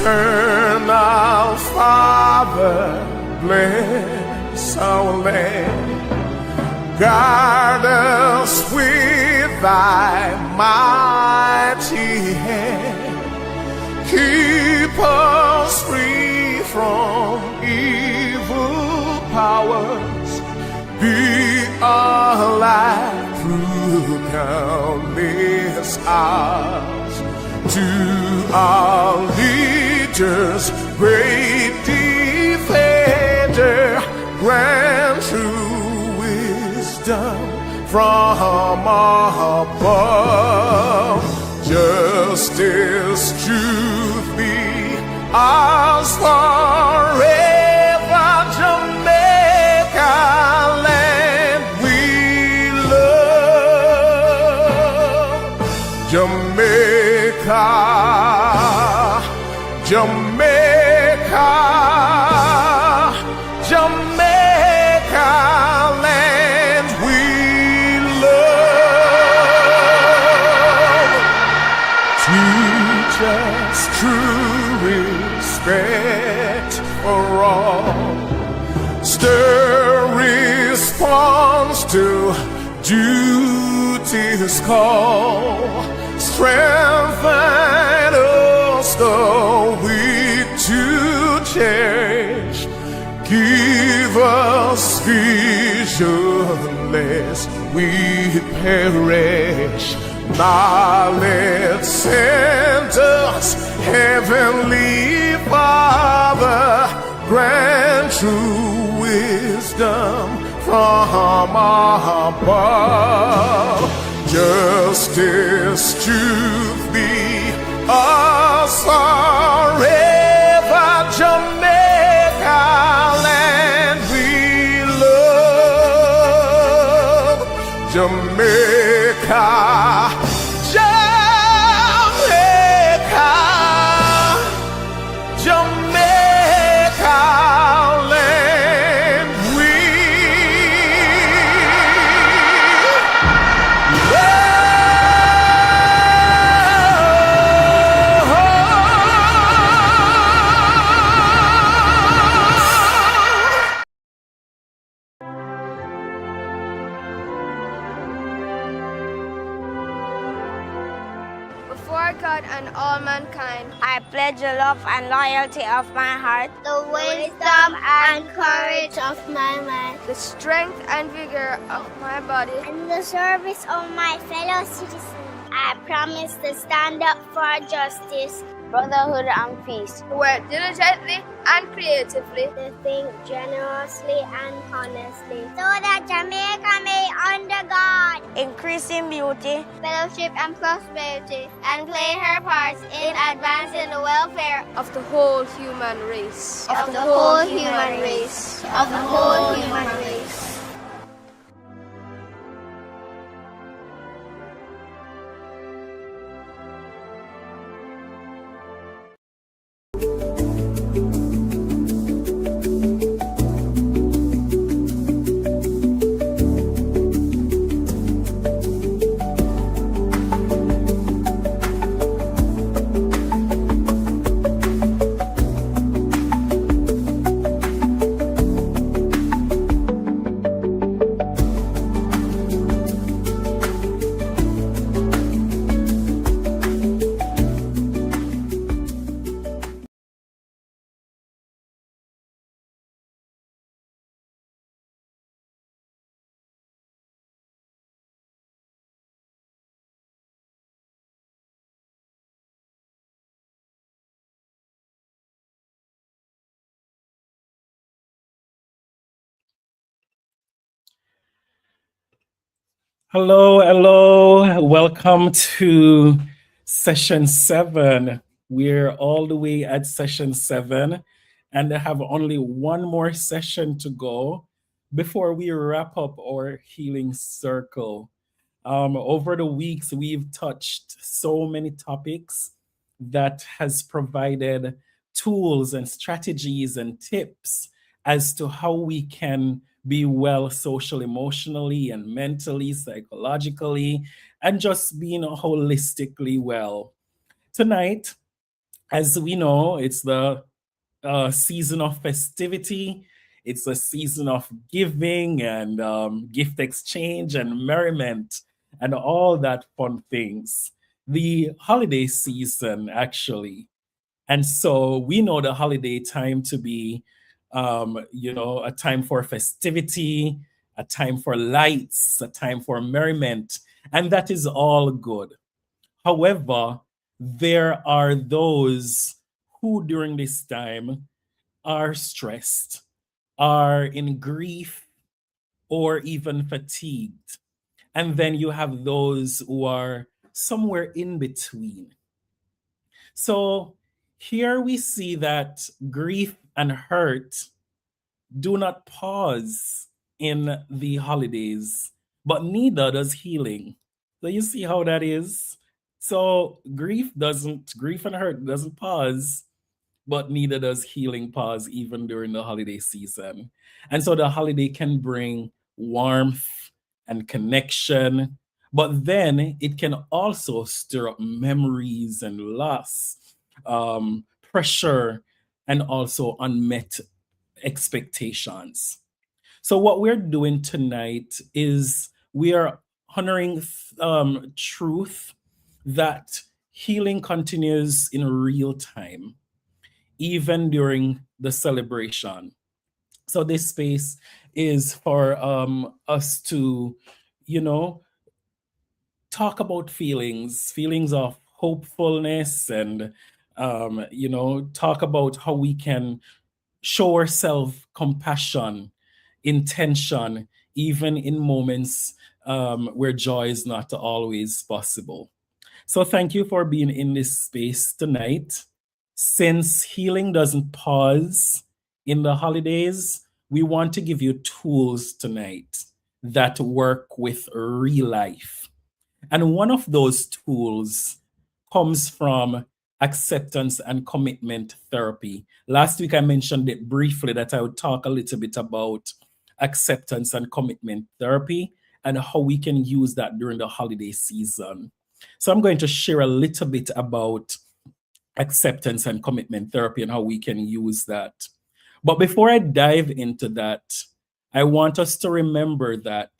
Eternal Father, bless our land. Guard us with thy mighty hand. Keep us free from evil powers. Be our light through countless hours. To our leaders, great defender, grant true wisdom from above. Justice, truth be ours forever. Jamaica land we love. Jamaica, Jamaica, Jamaica land we love. Teach us true respect for all. Stir response to duty's call. Strengthen us the weak to cherish. Give us vision lest we perish. Knowledge send us, Heavenly Father, grant true wisdom from above. Justice, truth be us forever. Jamaica land we love. Jamaica, Jamaica, Jamaica land we Before God and all mankind, I pledge the love and loyalty of my heart, the wisdom and courage of my mind, the strength and vigor of my body, and the service of my fellow citizens. I promise to stand up for justice, brotherhood, and peace, to work diligently and creatively, to think generously and honestly, so that Jamaica may under God increase in beauty, fellowship and prosperity, and play her part in advancing the welfare of the whole human race. of the whole human race. Of the whole human race. Hello, hello. Welcome to session 7. We're all the way at session 7, and I have only one more session to go before we wrap up our healing circle. Over the weeks, we've touched so many topics that has provided tools and strategies and tips as to how we can be well social, emotionally, and mentally, psychologically, and just being holistically well. Tonight, as we know, it's the season of festivity. It's a season of giving and gift exchange and merriment and all that fun things. The holiday season, actually. And so we know the holiday time to be, a time for festivity, a time for lights, a time for merriment, and that is all good. However, there are those who during this time are stressed, are in grief, or even fatigued. And then you have those who are somewhere in between. So here we see that grief and hurt do not pause in the holidays, but neither does healing. So you see how that is? So grief and hurt doesn't pause, but neither does healing pause even during the holiday season. And so the holiday can bring warmth and connection, but then it can also stir up memories and loss, pressure, and also unmet expectations. So, what we're doing tonight is we are honoring truth that healing continues in real time even during the celebration. So this space is for us to, you know, talk about feelings of hopefulness, and talk about how we can show ourselves compassion, intention, even in moments where joy is not always possible. So thank you for being in this space tonight. Since healing doesn't pause in the holidays, we want to give you tools tonight that work with real life. And one of those tools comes from acceptance and commitment therapy. Last week, I mentioned it briefly that I would talk a little bit about acceptance and commitment therapy and how we can use that during the holiday season. So I'm going to share a little bit about acceptance and commitment therapy and how we can use that. But before I dive into that, I want us to remember that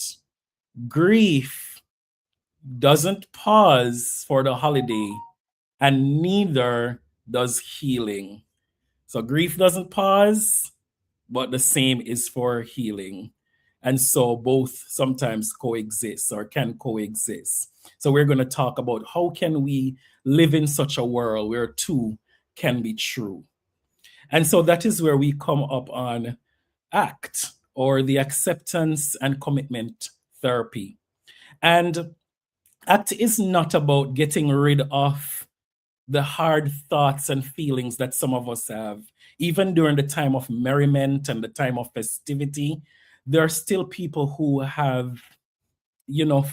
grief doesn't pause for the holiday, and neither does healing. So grief doesn't pause, but the same is for healing. And so both sometimes coexist or can coexist. So we're going to talk about how can we live in such a world where two can be true. And so that is where we come up on ACT, or the acceptance and commitment therapy. And ACT is not about getting rid of the hard thoughts and feelings that some of us have. Even during the time of merriment and the time of festivity, there are still people who have,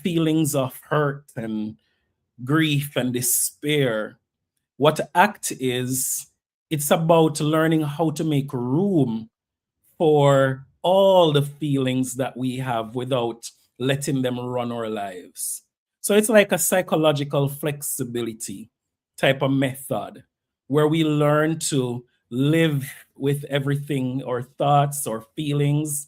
feelings of hurt and grief and despair. What ACT is, it's about learning how to make room for all the feelings that we have without letting them run our lives. So it's like a psychological flexibility type of method where we learn to live with everything, or thoughts or feelings.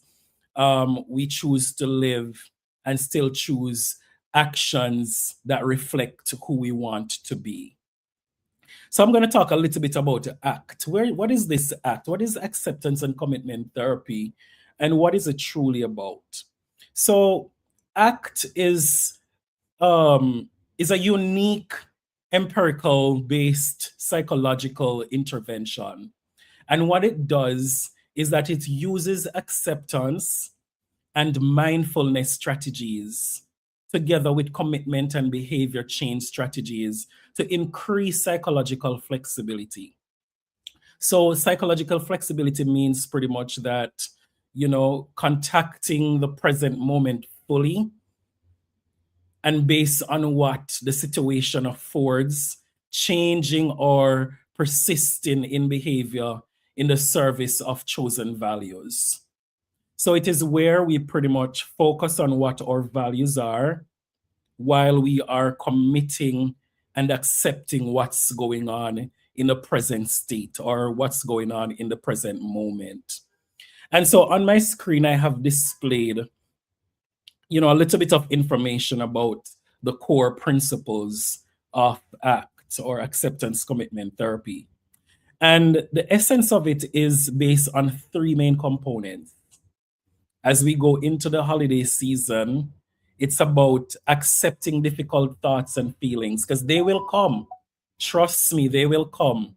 We choose to live and still choose actions that reflect who we want to be. So I'm going to talk a little bit about ACT. What is this ACT? What is acceptance and commitment therapy? And what is it truly about? So ACT is a unique empirical based psychological intervention. And what it does is that it uses acceptance and mindfulness strategies together with commitment and behavior change strategies to increase psychological flexibility. So psychological flexibility means pretty much that, contacting the present moment fully and based on what the situation affords, changing or persisting in behavior in the service of chosen values. So it is where we pretty much focus on what our values are while we are committing and accepting what's going on in the present state or what's going on in the present moment. And so on my screen, I have displayed, a little bit of information about the core principles of ACT, or acceptance commitment therapy. And the essence of it is based on three main components. As we go into the holiday season, it's about accepting difficult thoughts and feelings because they will come. Trust me, they will come.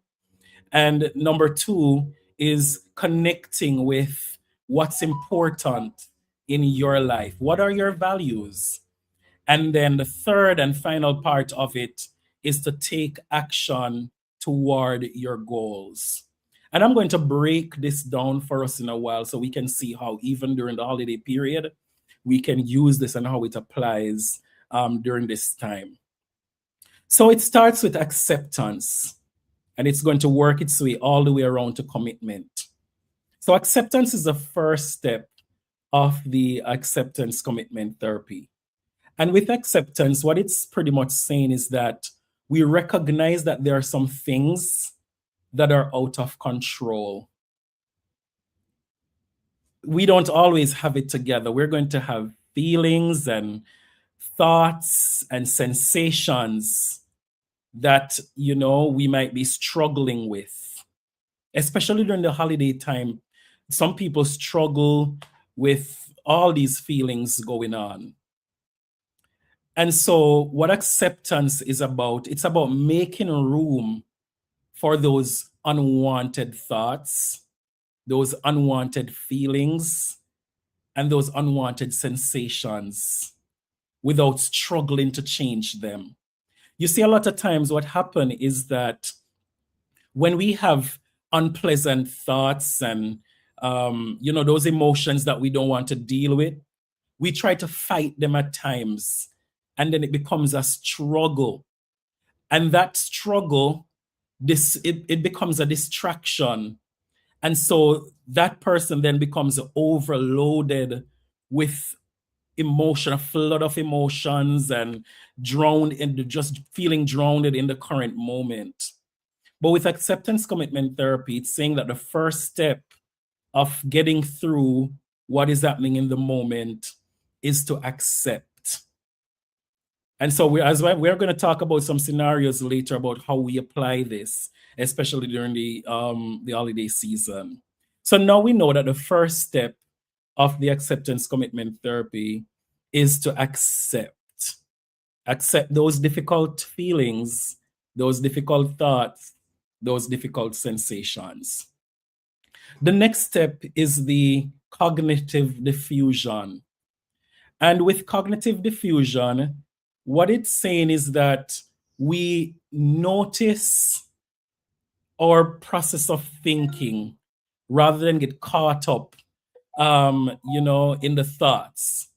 And number two is connecting with what's important in your life. What are your values? And then the third and final part of it is to take action toward your goals. And I'm going to break this down for us in a while so we can see how even during the holiday period, we can use this and how it applies during this time. So it starts with acceptance, and it's going to work its way all the way around to commitment. So acceptance is the first step of the acceptance commitment therapy. And with acceptance, what it's pretty much saying is that we recognize that there are some things that are out of control. We don't always have it together. We're going to have feelings and thoughts and sensations that, we might be struggling with, especially during the holiday time. Some people struggle with all these feelings going on. And so what acceptance is about, it's about making room for those unwanted thoughts, those unwanted feelings, and those unwanted sensations without struggling to change them. You see, a lot of times what happens is that when we have unpleasant thoughts and, those emotions that we don't want to deal with, we try to fight them at times. And then it becomes a struggle. And that struggle, it becomes a distraction. And so that person then becomes overloaded with emotion, a flood of emotions, and just feeling drowned in the current moment. But with acceptance commitment therapy, it's saying that the first step of getting through what is happening in the moment is to accept. And so we're going to talk about some scenarios later about how we apply this, especially during the holiday season. So now we know that the first step of the acceptance commitment therapy is to accept those difficult feelings, those difficult thoughts, those difficult sensations. The next step is the cognitive diffusion. And with cognitive diffusion, what it's saying is that we notice our process of thinking rather than get caught up, in the thoughts.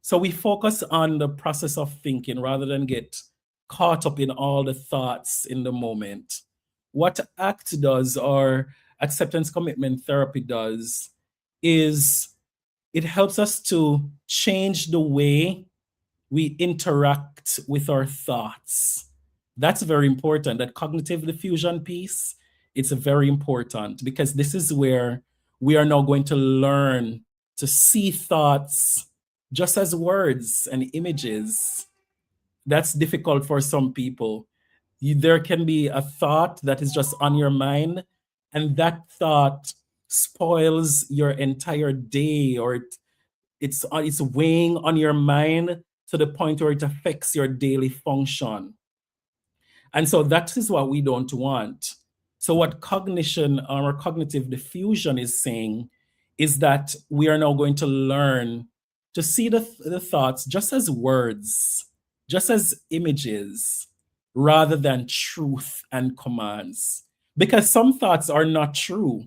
So we focus on the process of thinking rather than get caught up in all the thoughts in the moment. What ACT does, or acceptance commitment therapy does, is it helps us to change the way we interact with our thoughts. That's very important. That cognitive diffusion piece, it's very important because this is where we are now going to learn to see thoughts just as words and images. That's difficult for some people. There can be a thought that is just on your mind, and that thought spoils your entire day, or it's weighing on your mind to the point where it affects your daily function. And so that is what we don't want. So what cognition or cognitive diffusion is saying is that we are now going to learn to see the thoughts just as words, just as images, rather than truth and commands. Because some thoughts are not true.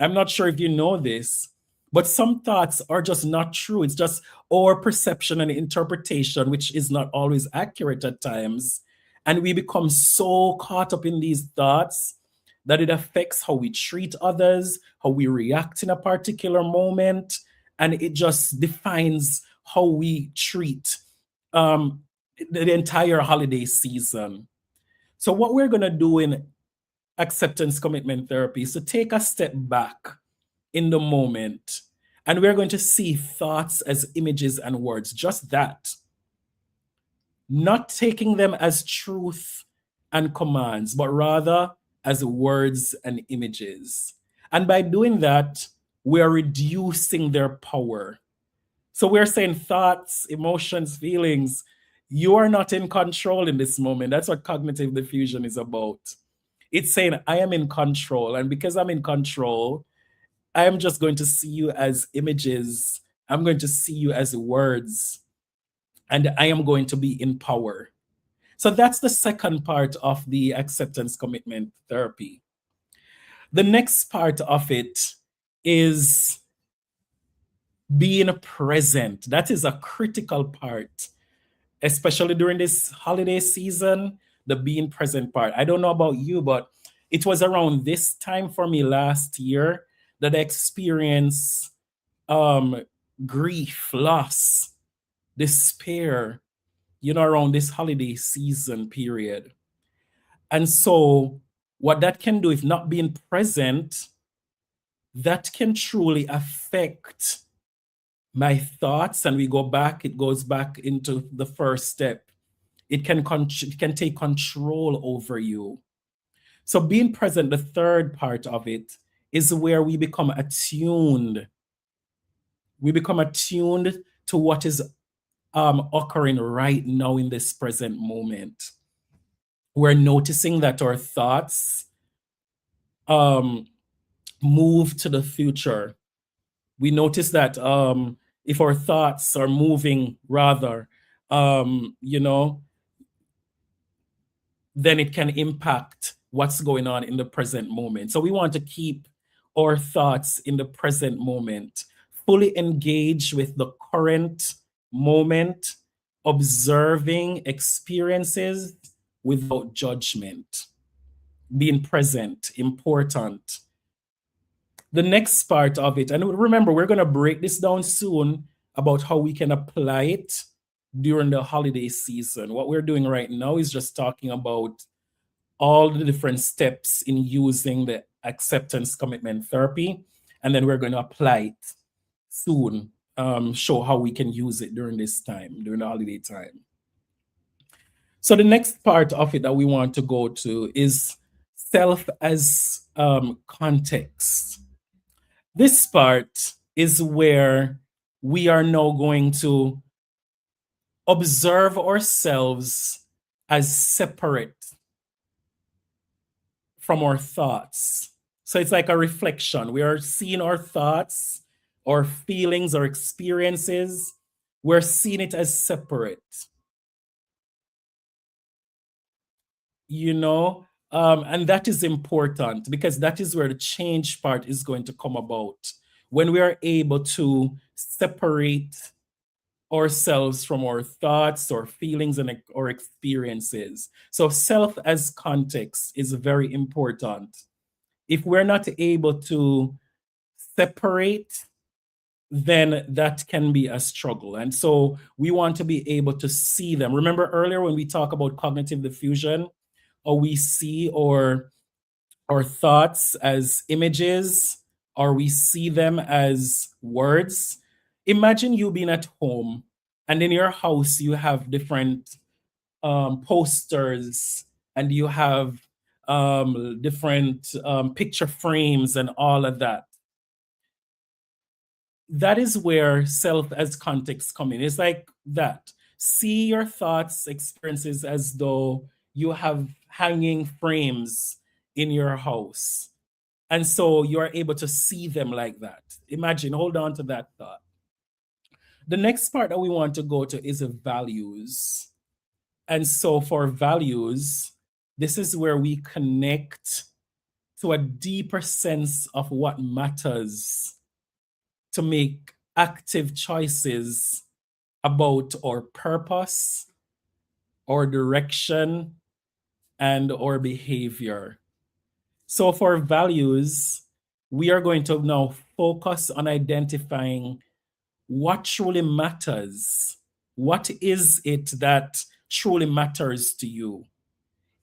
I'm not sure if you know this, but some thoughts are just not true. It's just our perception and interpretation, which is not always accurate at times. And we become so caught up in these thoughts that it affects how we treat others, how we react in a particular moment, and it just defines how we treat the entire holiday season. So what we're going to do in acceptance commitment therapy is to take a step back in the moment, and we're going to see thoughts as images and words, just that. Not taking them as truth and commands, but rather as words and images. And by doing that, we're reducing their power. So we're saying thoughts, emotions, feelings, you are not in control in this moment. That's what cognitive diffusion is about. It's saying, I am in control. And because I'm in control, I am just going to see you as images. I'm going to see you as words. And I am going to be in power. So that's the second part of the acceptance commitment therapy. The next part of it is being present. That is a critical part, especially during this holiday season, the being present part. I don't know about you, but it was around this time for me last year that I experienced grief, loss, despair, around this holiday season period. And so what that can do, if not being present, that can truly affect my thoughts. And it goes back into the first step. It can take control over you. So being present, the third part of it, is where we become attuned. We become attuned to what is occurring right now in this present moment. We're noticing that our thoughts move to the future. We notice that if our thoughts are moving rather, then it can impact what's going on in the present moment. So we want to keep our thoughts in the present moment, fully engage with the current moment, observing experiences without judgment. Being present, important. The next part of it, and remember, we're going to break this down soon about how we can apply it during the holiday season. What we're doing right now is just talking about all the different steps in using the acceptance commitment therapy, and then we're going to apply it soon, show how we can use it during this time, during the holiday time. So the next part of it that we want to go to is self as context. This part is where we are now going to observe ourselves as separate from our thoughts. So it's like a reflection. We are seeing our thoughts, our feelings, our experiences. We're seeing it as separate. And that is important because that is where the change part is going to come about. When we are able to separate ourselves from our thoughts, our feelings, and our experiences. So self as context is very important. If we're not able to separate, then that can be a struggle. And so we want to be able to see them. Remember earlier when we talk about cognitive diffusion, or we see our thoughts as images, or we see them as words. Imagine you being at home and in your house you have different posters and you have different picture frames and all of that. That is where self as context come in. It's like that. See your thoughts, experiences as though you have hanging frames in your house. And so you are able to see them like that. Imagine, hold on to that thought. The next part that we want to go to is values. And so for values, this is where we connect to a deeper sense of what matters to make active choices about our purpose, our direction, and our behavior. So for values, we are going to now focus on identifying what truly matters. What is it that truly matters to you?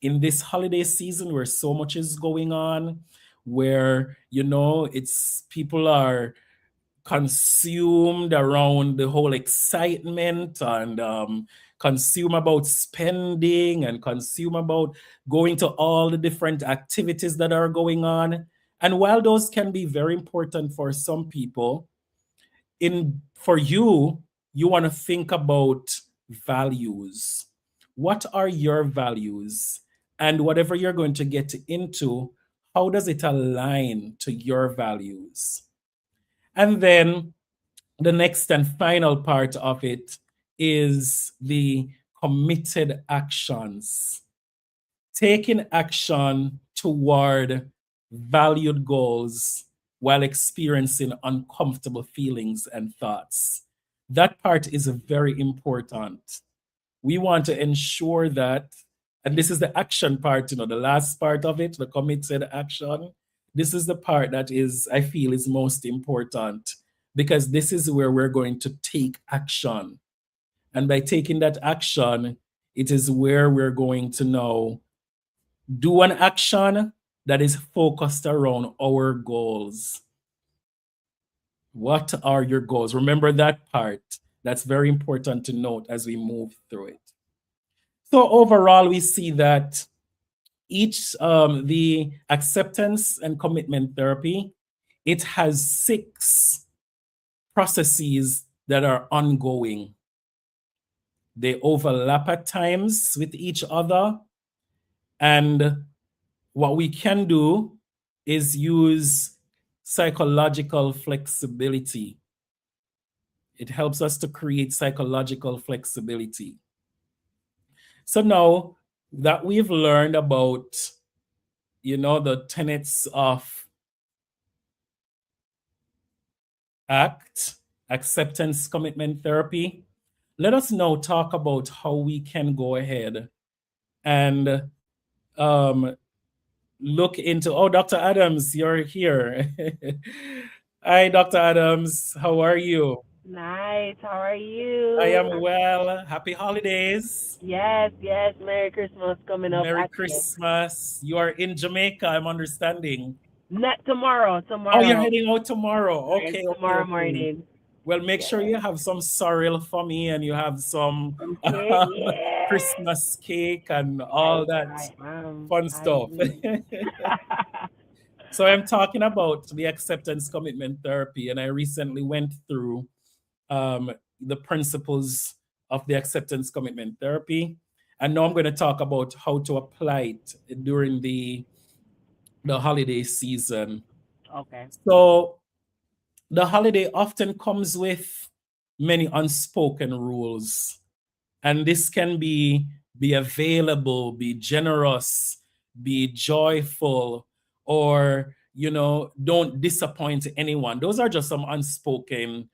in this holiday season where so much is going on, where, it's people are consumed around the whole excitement and consume about spending and consume about going to all the different activities that are going on. And while those can be very important for some people, for you, you want to think about values. What are your values? And whatever you're going to get into, how does it align to your values? And then the next and final part of it is the committed actions. Taking action toward valued goals while experiencing uncomfortable feelings and thoughts. That part is very important. We want to ensure that, and this is the action part, the last part of it, the committed action. This is the part that I feel is most important, because this is where we're going to take action. And by taking that action, it is where we're going to now do an action that is focused around our goals. What are your goals? Remember that part. That's very important to note as we move through it. So overall, we see that the acceptance and commitment therapy, it has 6 processes that are ongoing. They overlap at times with each other. And what we can do is use psychological flexibility. It helps us to create psychological flexibility. So now that we've learned about, the tenets of ACT, acceptance commitment therapy, let us now talk about how we can go ahead and look into, Dr. Adams, you're here. Hi, Dr. Adams. How are you? Nice. How are you? I am well. Happy holidays. Yes. Merry Christmas coming up. Merry Christmas. You are in Jamaica, I'm understanding. Not tomorrow. Oh, you're heading out tomorrow. Yes, Okay. tomorrow morning. Well, make sure you have some sorrel for me and you have some Christmas cake and all that fun stuff. So I'm talking about the acceptance commitment therapy, and I recently went through the principles of the acceptance commitment therapy. And now I'm going to talk about how to apply it during the holiday season. Okay. So the holiday often comes with many unspoken rules. And this can be available, be generous, be joyful, or, don't disappoint anyone. Those are just some unspoken,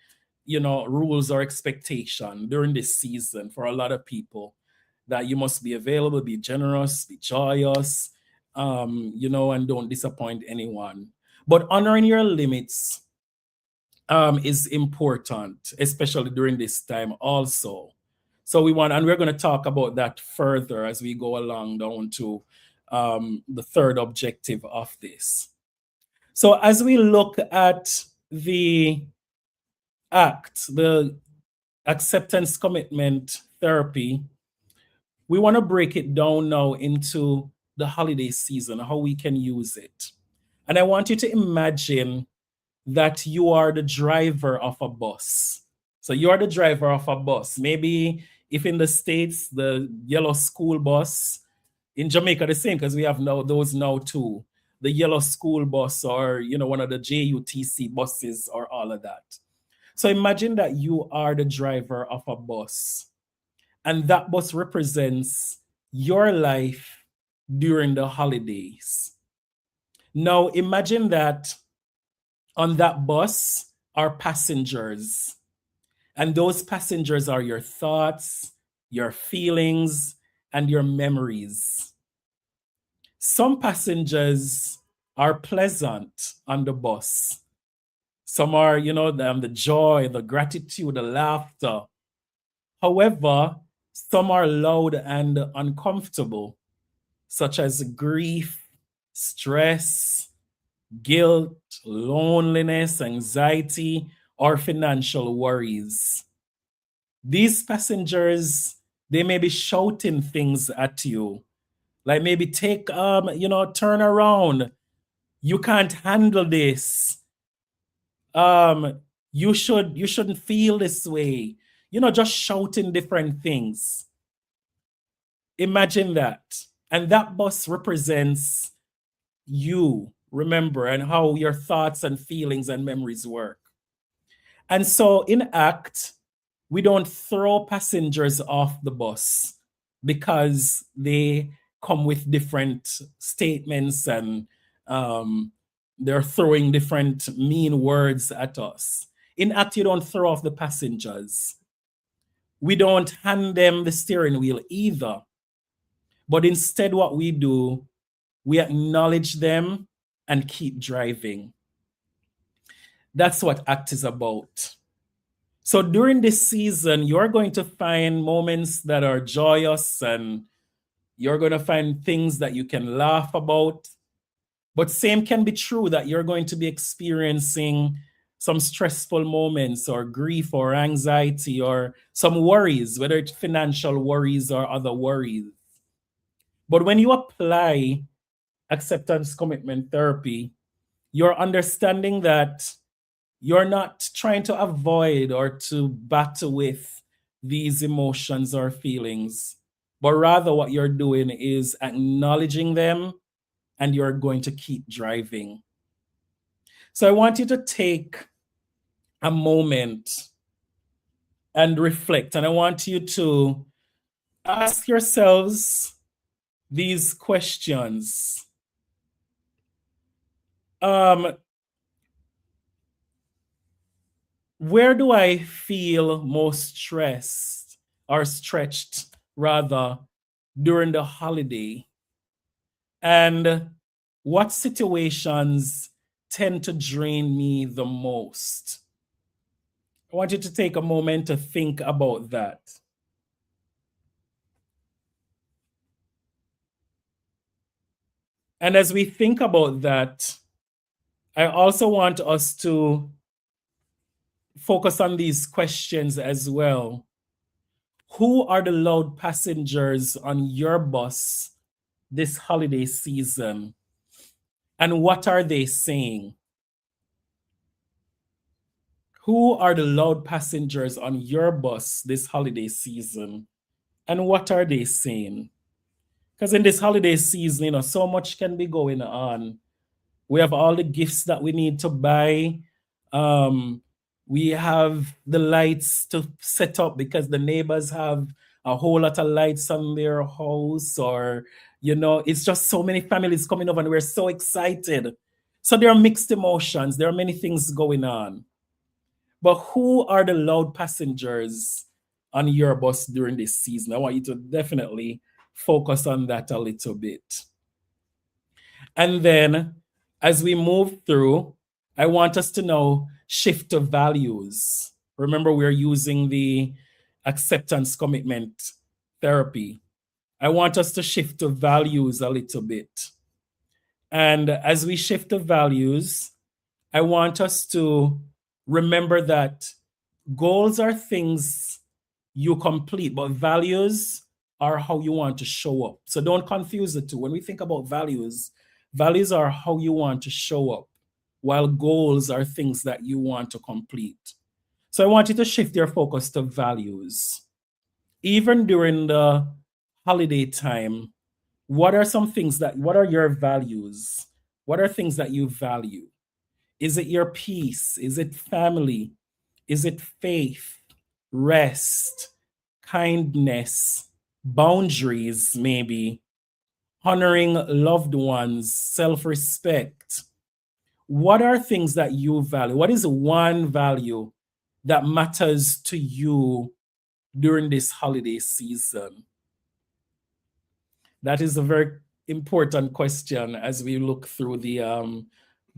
rules or expectation during this season for a lot of people, that you must be available, be generous, be joyous, and don't disappoint anyone. But honoring your limits is important, especially during this time also. So we're going to talk about that further as we go along down to the third objective of this. So as we look at the ACT, the acceptance commitment therapy, we want to break it down now into the holiday season, how we can use it. And I want you to imagine that you are the driver of a bus. So you are the driver of a bus. Maybe if in the States, the yellow school bus, in Jamaica the same, because we have those now too. The yellow school bus, or one of the JUTC buses, or all of that. So imagine that you are the driver of a bus, and that bus represents your life during the holidays. Now imagine that on that bus are passengers, and those passengers are your thoughts, your feelings, and your memories. Some passengers are pleasant on the bus. Some are, the joy, the gratitude, the laughter. However, some are loud and uncomfortable. such as grief, stress, guilt, loneliness, anxiety, or financial worries. These passengers, they may be shouting things at you, like maybe turn around. You can't handle this. You shouldn't feel this way. Just shouting different things. Imagine that. And that bus represents you, remember, and how your thoughts and feelings and memories work. And so in ACT, we don't throw passengers off the bus because they come with different statements and they're throwing different mean words at us. In ACT, you don't throw off the passengers. We don't hand them the steering wheel either. But instead, what we do, we acknowledge them and keep driving. That's what ACT is about. So during this season, you're going to find moments that are joyous and you're going to find things that you can laugh about. But same can be true that you're going to be experiencing some stressful moments or grief or anxiety or some worries, whether it's financial worries or other worries. But when you apply acceptance commitment therapy, you're understanding that you're not trying to avoid or to battle with these emotions or feelings, but rather what you're doing is acknowledging them and you're going to keep driving. So I want you to take a moment and reflect, and I want you to ask yourselves these questions. Where do I feel most stressed or stretched rather during the holiday? And what situations tend to drain me the most? I want you to take a moment to think about that. And as we think about that, I also want us to focus on these questions as well. Who are the loud passengers on your bus this holiday season? And what are they saying? Who are the loud passengers on your bus this holiday season? And what are they saying? Because in this holiday season, so much can be going on. We have all the gifts that we need to buy. We have the lights to set up because the neighbors have a whole lot of lights on their house, or, it's just so many families coming over and we're so excited. So there are mixed emotions. There are many things going on. But who are the loud passengers on your bus during this season? I want you to definitely focus on that a little bit. And then as we move through, I want us to now shift to values. Remember, we're using the acceptance commitment therapy. I want us to shift to values a little bit. And as we shift to values, I want us to remember that goals are things you complete, but values are how you want to show up. So don't confuse the two. When we think about values, values are how you want to show up, while goals are things that you want to complete. So I want you to shift your focus to values. Even during the holiday time, what are your values? What are things that you value? Is it your peace? Is it family? Is it faith, rest, kindness, boundaries, maybe, honoring loved ones, self-respect? What are things that you value? What is one value that matters to you during this holiday season? That is a very important question as we look through the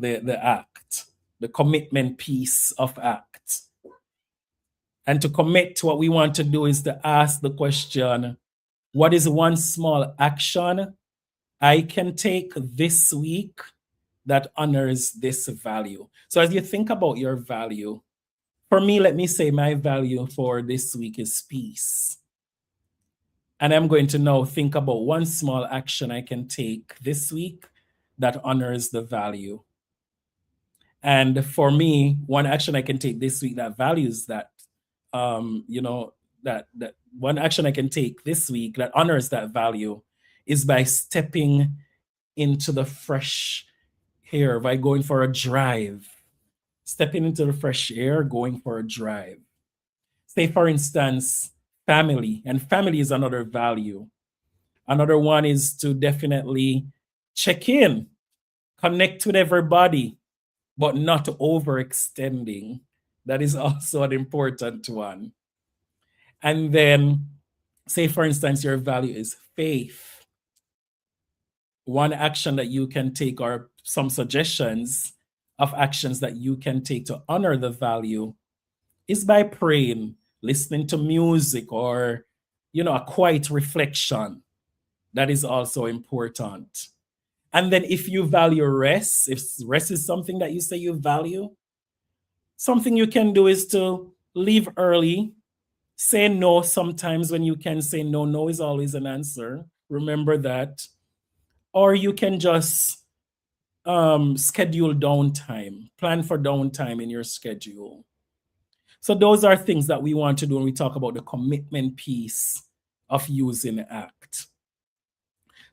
ACT, the commitment piece of ACT. And to commit, what we want to do is to ask the question, what is one small action I can take this week that honors this value. So as you think about your value, for me, let me say my value for this week is peace. And I'm going to now think about one small action I can take this week that honors the value. And for me, one action I can take this week that values that, that one action I can take this week that honors that value is by stepping into the fresh air, by going for a drive, stepping into the fresh air, going for a drive. Say, for instance, family, and family is another value. Another one is to definitely check in, connect with everybody, but not overextending. That is also an important one. And then, say, for instance, your value is faith. One action that you can take, or some suggestions of actions that you can take to honor the value, is by praying, listening to music, or a quiet reflection. That is also important. And then if you value rest, if rest is something that you say you value, something you can do is to leave early, say no sometimes when you can say no. No is always an answer. Remember that. Or you can just schedule downtime, plan for downtime in your schedule. So those are things that we want to do when we talk about the commitment piece of using ACT.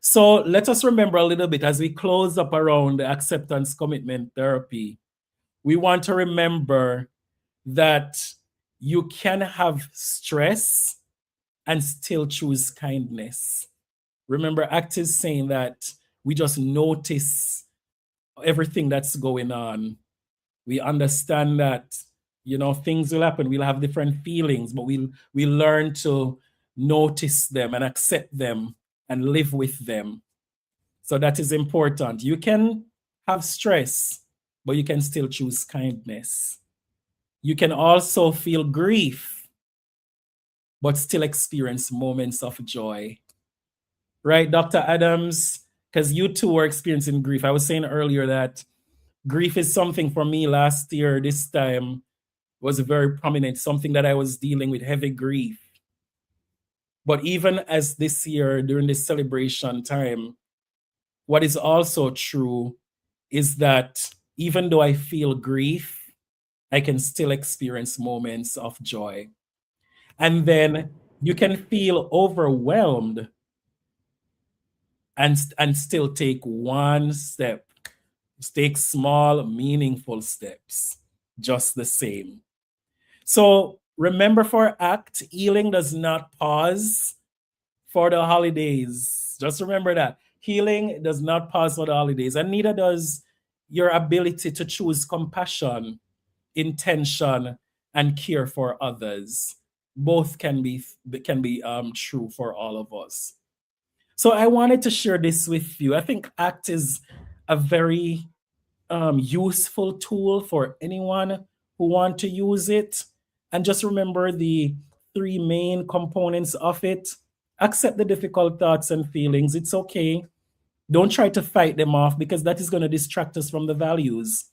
So let us remember a little bit as we close up around the acceptance commitment therapy. We want to remember that you can have stress and still choose kindness. Remember, ACT is saying that we just notice everything that's going on. We understand that, things will happen. We'll have different feelings, but we learn to notice them and accept them and live with them. So that is important. You can have stress, but you can still choose kindness. You can also feel grief, but still experience moments of joy. Right, Dr. Adams? Because you too were experiencing grief. I was saying earlier that grief is something for me last year, this time, was very prominent, something that I was dealing with, heavy grief. But even as this year, during this celebration time, what is also true is that even though I feel grief, I can still experience moments of joy. And then you can feel overwhelmed and still take one step. Take small, meaningful steps, just the same. So remember, for ACT, healing does not pause for the holidays. Just remember that. Healing does not pause for the holidays, and neither does your ability to choose compassion, intention, and care for others. Both can be true for all of us. So I wanted to share this with you. I think ACT is a very useful tool for anyone who want to use it. And just remember the three main components of it. Accept the difficult thoughts and feelings. It's okay. Don't try to fight them off, because that is going to distract us from the values.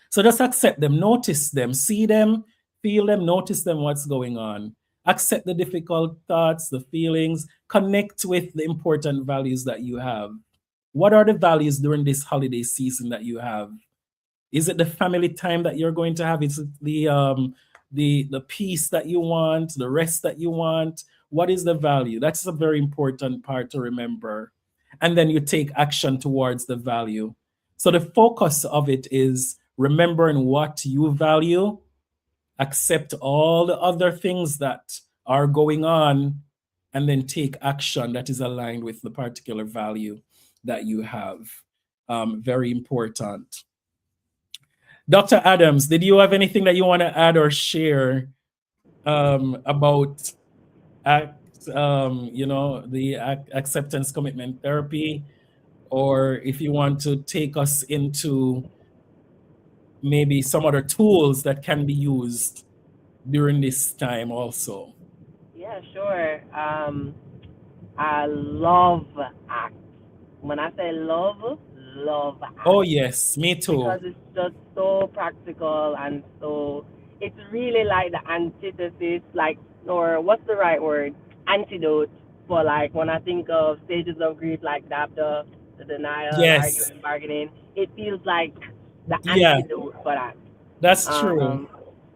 So just accept them, notice them, see them, feel them, notice them, what's going on. Accept the difficult thoughts, the feelings, connect with the important values that you have. What are the values during this holiday season that you have? Is it the family time that you're going to have? Is it the peace that you want, the rest that you want? What is the value? That's a very important part to remember. And then you take action towards the value. So the focus of it is remembering what you value, accept all the other things that are going on, and then take action that is aligned with the particular value that you have. Very important. Dr. Adams, did you have anything that you want to add or share about the acceptance commitment therapy, or if you want to take us into maybe some other tools that can be used during this time also? Yeah, sure. I love ACT. when I say love, love Oh, acts. yes, me Because too. it's just so practical and so it's really like the antithesis, like, or what's the right word, antidote for like when I think of stages of grief like that, the denial, Yes. arguing, bargaining, it feels like the Yeah, antidote for that. that's true. um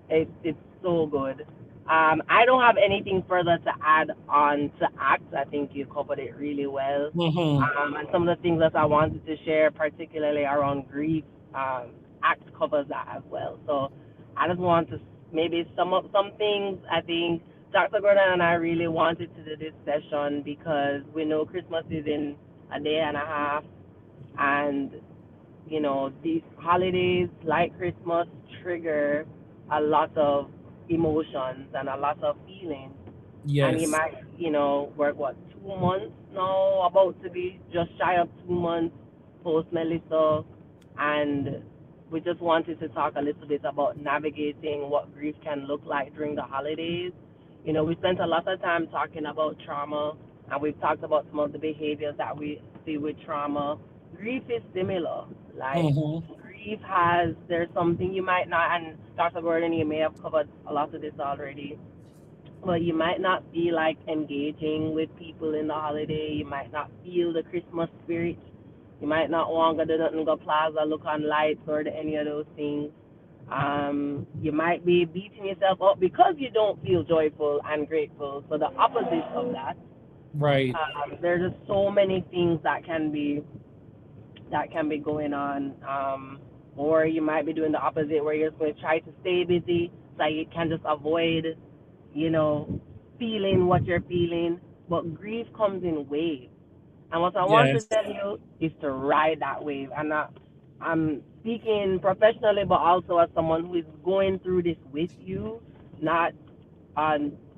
it's so good. I don't have anything further to add on to ACT. I think you covered it really well. Mm-hmm. And some of the things that I wanted to share, particularly around grief, ACT covers that as well. So I just want to maybe sum up some things. I think Dr. Gordon and I really wanted to do this session because we know Christmas is in a day and a half, and these holidays like Christmas trigger a lot of emotions and a lot of feelings. And you Yes. might, work, 2 months now, about to be just shy of 2 months post Melissa. And we just wanted to talk a little bit about navigating what grief can look like during the holidays. We spent a lot of time talking about trauma, and we've talked about some of the behaviors that we see with trauma. Grief is similar. Like, Mm-hmm. there's something you might not, and Dr. Gordon, you may have covered a lot of this already, but you might not feel like engaging with people in the holiday. You might not feel the Christmas spirit. You might not want to do nothing, go plaza, look on lights, or any of those things. You might be beating yourself up because you don't feel joyful and grateful. So the opposite of that. Right. There's just so many things that can be going on. Or you might be doing the opposite, where you're just going to try to stay busy so you can just avoid, you know, feeling what you're feeling. But grief comes in waves. And what I want to Yes. tell you is to ride that wave. And I'm speaking professionally, but also as someone who is going through this with you, not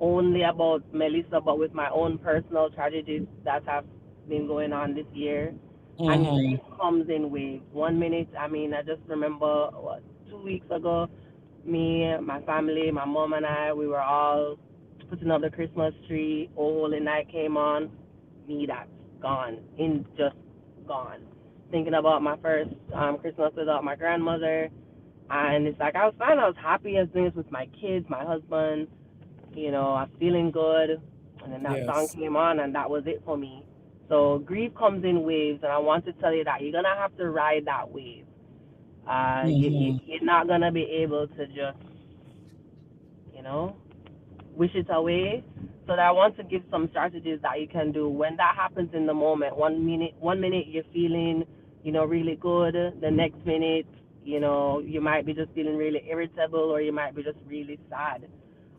only about Melissa, but with my own personal tragedies that have been going on this year. And Mm-hmm. grief comes in waves. 1 minute, I just remember 2 weeks ago, me, my family, my mom and I, we were all putting up the Christmas tree. Oh, Holy Night came on. Me, that's gone. Just gone. Thinking about my first Christmas without my grandmother. And it's like I was fine. I was happy as doing this with my kids, my husband. I was feeling good. And then that song Yes. came on, and that was it for me. So grief comes in waves, and I want to tell you that you're gonna have to ride that wave. Mm-hmm. You're not gonna be able to just, you know, wish it away. So that I want to give some strategies that you can do when that happens in the moment. 1 minute you're feeling, really good. The next minute, you might be just feeling really irritable, or you might be just really sad.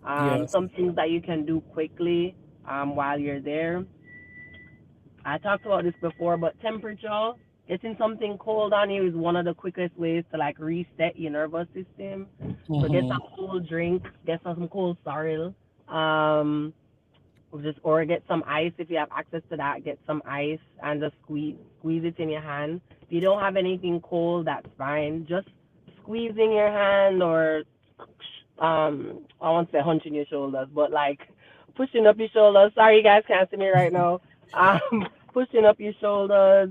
Yes. Some things that you can do quickly while you're there. I talked about this before, but temperature, getting something cold on you is one of the quickest ways to like reset your nervous system. So get Mm-hmm. some cold drink, get some cold sorrel, um, or get some ice if you have access to that. Get some ice and just squeeze it in your hand. If you don't have anything cold, that's fine. Just squeezing your hand, or I won't say hunching your shoulders, but like pushing up your shoulders. Sorry, you guys can't see me right now. Pushing up your shoulders.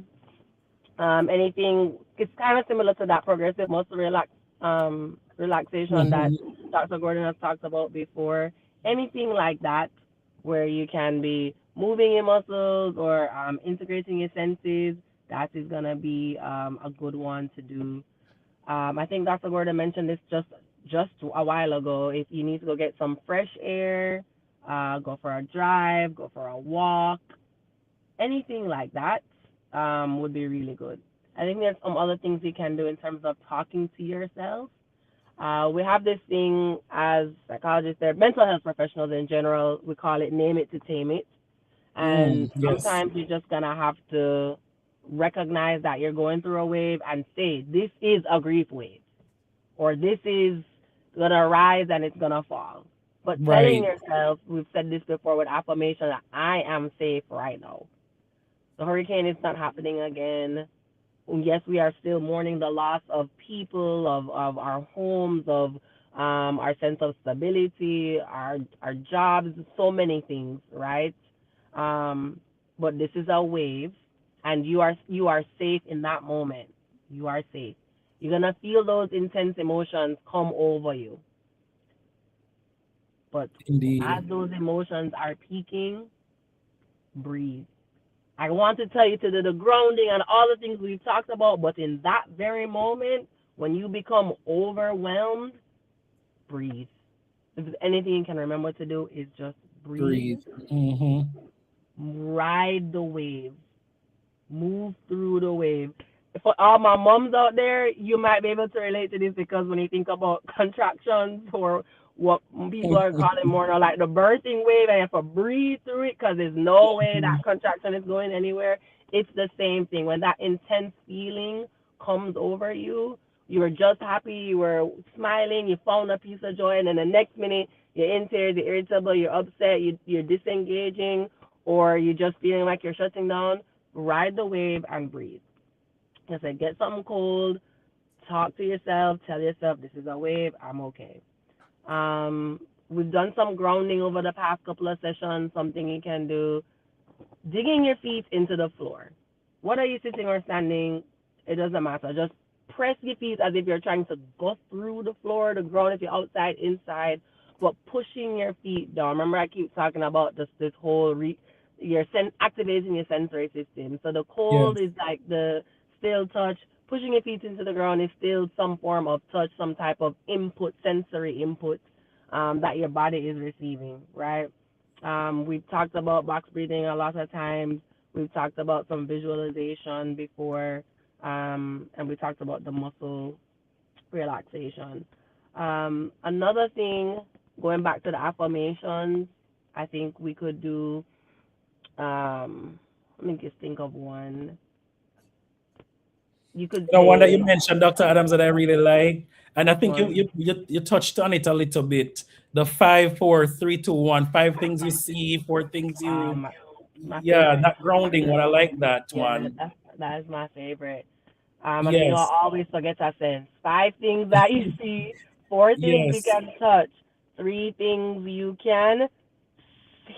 Anything. It's kind of similar to that progressive muscle relaxation that Mm-hmm. Dr. Gordon has talked about before. Anything like that, where you can be moving your muscles or integrating your senses. That is gonna be a good one to do. I think Dr. Gordon mentioned this just a while ago. If you need to go get some fresh air, go for a drive, go for a walk, anything like that would be really good. I think there's some other things you can do in terms of talking to yourself. We have this thing as psychologists, they're mental health professionals in general. We call it name it to tame it. And Yes. sometimes you're just going to have to recognize that you're going through a wave and say, this is a grief wave, or this is going to rise and it's going to fall. But telling Right. yourself, we've said this before with affirmation, that I am safe right now. The hurricane is not happening again. Yes, we are still mourning the loss of people, of our homes, of our sense of stability, our jobs, so many things, right? But this is a wave. and you are safe in that moment. You are safe. You're gonna feel those intense emotions come over you. But as Indeed. those emotions are peaking, breathe. I want to tell you to do the grounding and all the things we've talked about, but in that very moment, when you become overwhelmed, breathe. If there's anything you can remember to do, is just breathe, Breathe. Hmm. ride the wave, move through the wave. For all my moms out there, you might be able to relate to this because when you think about contractions or what people are calling more now like the birthing wave, and you have to breathe through it because there's no way that contraction is going anywhere. It's the same thing. When that intense feeling comes over you, you were just happy, you were smiling, you found a piece of joy, and then the next minute you're in tears, you're irritable, you're upset, you're disengaging, or you're just feeling like you're shutting down. Ride the wave and breathe. I said, get something cold, talk to yourself, tell yourself this is a wave, I'm okay. We've done some grounding over the past couple of sessions, something you can do. Digging your feet into the floor. What are you sitting or standing? It doesn't matter. Just press your feet as if you're trying to go through the floor, the ground, if you're outside, inside, but pushing your feet down. Remember, I keep talking about this whole you're activating your sensory system. So the cold Yes. is like the still touch. Pushing your feet into the ground is still some form of touch, some type of input, sensory input that your body is receiving, right? We've talked about box breathing a lot of times. We've talked about some visualization before, and we talked about the muscle relaxation. Another thing, going back to the affirmations, I think we could do. Let me just think of one. You could The one that you say, mentioned, Dr. Adams, that I really like, and I which think you one? you you, you touched on it a little bit. The 5, 4, 3, 2, 1. 5 things you see, 4 things you. My Yeah, favorite. that grounding one. I like that Yeah, one. that is my favorite. And then Yes. I always forget to say 5 things that you see, 4 things you Yes. can touch, 3 things you can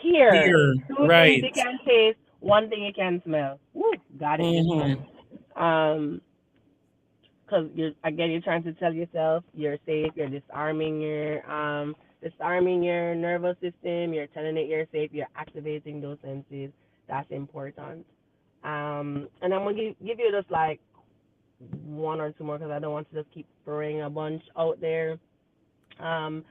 hear, Here. 2 things you Right. can taste, 1 thing you can smell. Woo, got it this Mm-hmm. time. Because you're trying to tell yourself you're safe. You're disarming your nervous system. You're telling it you're safe. You're activating those senses. That's important. And I'm gonna give you just like one or two more because I don't want to just keep throwing a bunch out there. Um,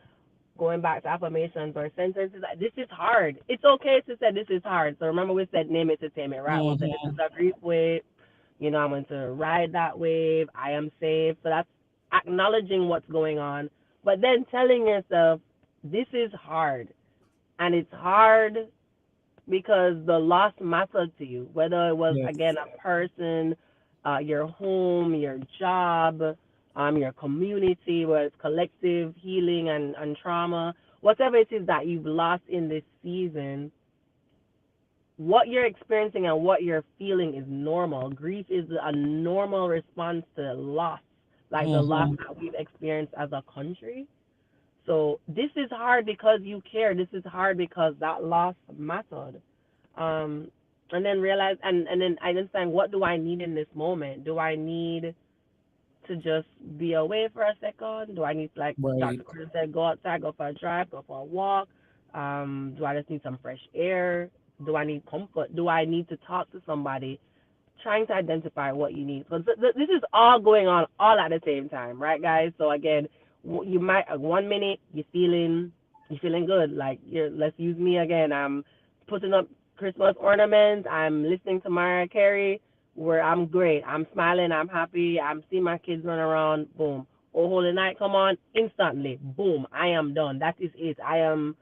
Going back to affirmations or sentences, like, this is hard. It's okay to say this is hard. So remember we said name it to tame it, right? We said this is Mm-hmm. a grief wave. I'm going to ride that wave. I am safe. So that's acknowledging what's going on, but then telling yourself this is hard, and it's hard because the loss mattered to you, whether it was Yes. again a person, your home, your job, your community, where it's collective healing and trauma, whatever it is that you've lost in this season. What you're experiencing and what you're feeling is normal. Grief is a normal response to loss, like the loss Mm-hmm. that we've experienced as a country. So this is hard because you care. This is hard because that loss mattered. Um, and then realize, and then understand, what do I need in this moment? Do I need to just be away for a second? Do I need, like Right. Dr. Chris said, go outside, go for a drive, go for a walk? Do I just need some fresh air? Do I need comfort? Do I need to talk to somebody? Trying to identify what you need. So this is all going on all at the same time, right, guys? So again, you might 1 minute you're feeling good. Like, let's use me again. I'm putting up Christmas ornaments. I'm listening to Mariah Carey. Where I'm great. I'm smiling. I'm happy. I'm seeing my kids run around. Boom. Oh, holy night, come on! Instantly, boom. I am done. That is it. I am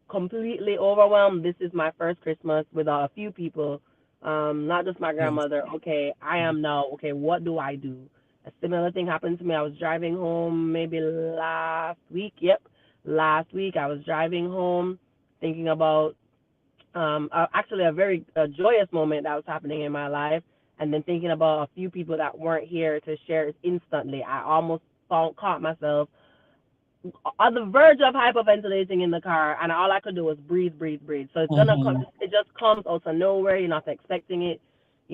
completely overwhelmed. This is my first Christmas without a few people, not just my Yes. grandmother. Okay, I am now. Okay, what do I do? A similar thing happened to me. I was driving home maybe last week. Yep, last week I was driving home thinking about actually a very joyous moment that was happening in my life, and then thinking about a few people that weren't here to share it instantly. I almost caught myself on the verge of hyperventilating in the car, and all I could do was breathe, breathe, breathe. So it's gonna come. Mm-hmm. It just comes out of nowhere. You're not expecting it.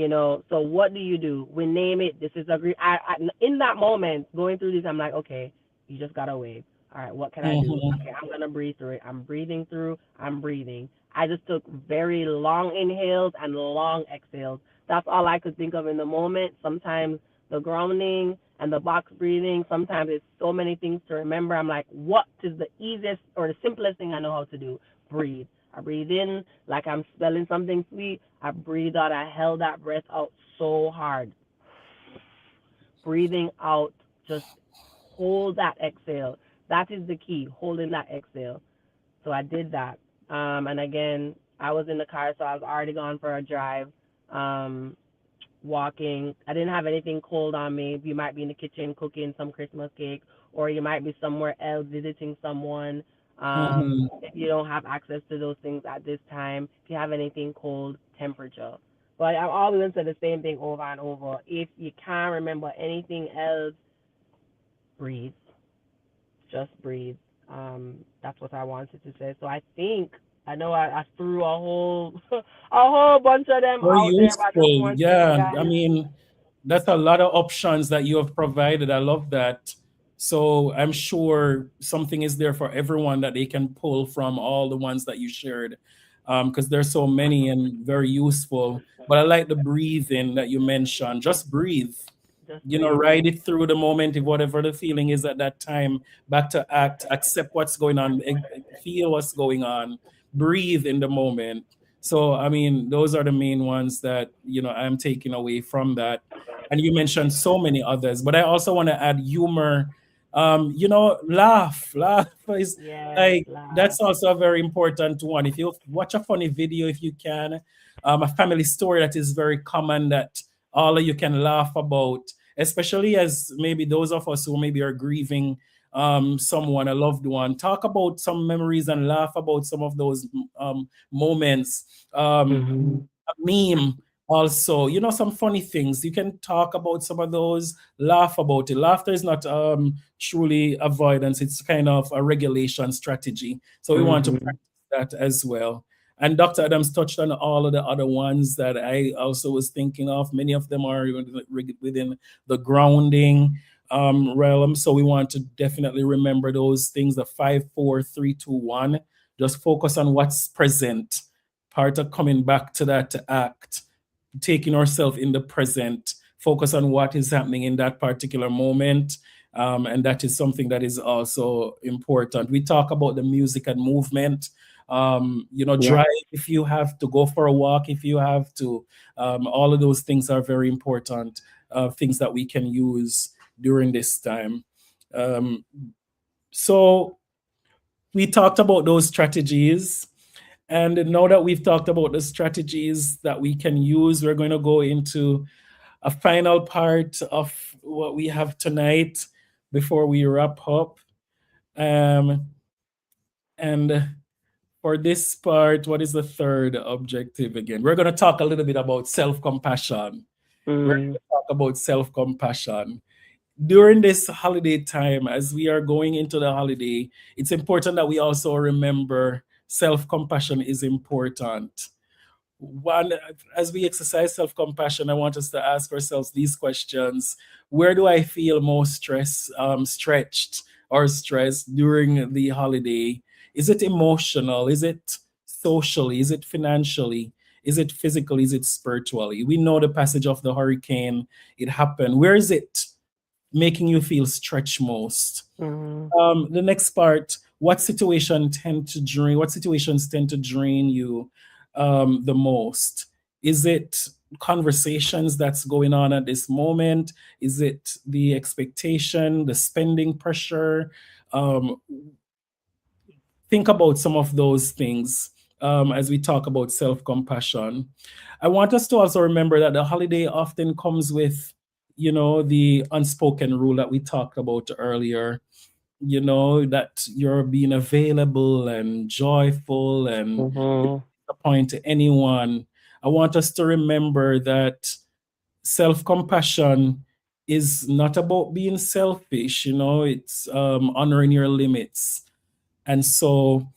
So what do you do? We name it. This is agree. In that moment, going through this, I'm like, okay, you just gotta wave. All right, what can I do? Mhm. Okay, I'm gonna breathe through it. I'm breathing through. I'm breathing. I just took very long inhales and long exhales. That's all I could think of in the moment. Sometimes the grounding and the box breathing. Sometimes it's so many things to remember. I'm like, what is the easiest or the simplest thing I know how to do? Breathe. I breathe in like I'm smelling something sweet. I breathe out. I held that breath out so hard. Breathing out, just hold that exhale. That is the key, holding that exhale. So I did that. And again, I was in the car, so I was already gone for a drive, walking. I didn't have anything cold on me. You might be in the kitchen cooking some Christmas cake, or you might be somewhere else visiting someone. Mhm. If you don't have access to those things at this time, if you have anything cold, temperature. But I'm always going to say the same thing over and over. If you can't remember anything else, breathe. Just breathe. That's what I wanted to say. So I know I threw a whole a whole bunch of them Very out there, but I just useful. want you Yeah. I guys. mean, that's a lot of options that you have provided. I love that. So I'm sure something is there for everyone that they can pull from all the ones that you shared. Because there's so many and very useful. But I like the breathing that you mentioned. Just breathe. Just breathe. Ride it through the moment, if whatever the feeling is at that time, back to act, accept what's going on, feel what's going on, breathe in the moment. So, I mean, those are the main ones that, I'm taking away from that. And you mentioned so many others, but I also want to add humor. Laugh is Yes, like, laugh. that's also a very important one. If you watch a funny video, if you can, a family story that is very common that all of you can laugh about, especially as maybe those of us who maybe are grieving someone, a loved one. Talk about some memories and laugh about some of those moments. Mm-hmm. A meme also, some funny things. You can talk about some of those, laugh about it. Laughter is not truly avoidance, it's kind of a regulation strategy. So we want to Mm-hmm. practice that as well. And Dr. Adams touched on all of the other ones that I also was thinking of. Many of them are within the grounding realm. So we want to definitely remember those things, the 5, 4, 3, 2, 1. Just focus on what's present. Part of coming back to that act, taking ourselves in the present, focus on what is happening in that particular moment. And that is something that is also important. We talk about the music and movement. Yeah. Drive if you have to, go for a walk if you have to. All of those things are very important things that we can use during this time. Um, so we talked about those strategies. And now that we've talked about the strategies that we can use, we're going to go into a final part of what we have tonight before we wrap up. Um, and for this part, what is the third objective again? We're going to talk a little bit about self compassion. We're going Mm-hmm. to talk about self compassion. During this holiday time, as we are going into the holiday, it's important that we also remember self compassion is important. One, as we exercise self compassion, I want us to ask ourselves these questions. Where do I feel most stretched or stressed during the holiday? Is it emotional? Is it socially? Is it financially? Is it physically? Is it spiritually? We know the passage of the hurricane, it happened. Where is it making you feel stretched most? Mm-hmm. The next part, what situations tend to drain you the most? Is it conversations that's going on at this moment? Is it the expectation, the spending pressure? Um, think about some of those things as we talk about self compassion. I want us to also remember that the holiday often comes with, the unspoken rule that we talked about earlier, that you're being available and joyful and you Mm-hmm. don't disappoint anyone. I want us to remember that self compassion is not about being selfish, it's honoring your limits. And so,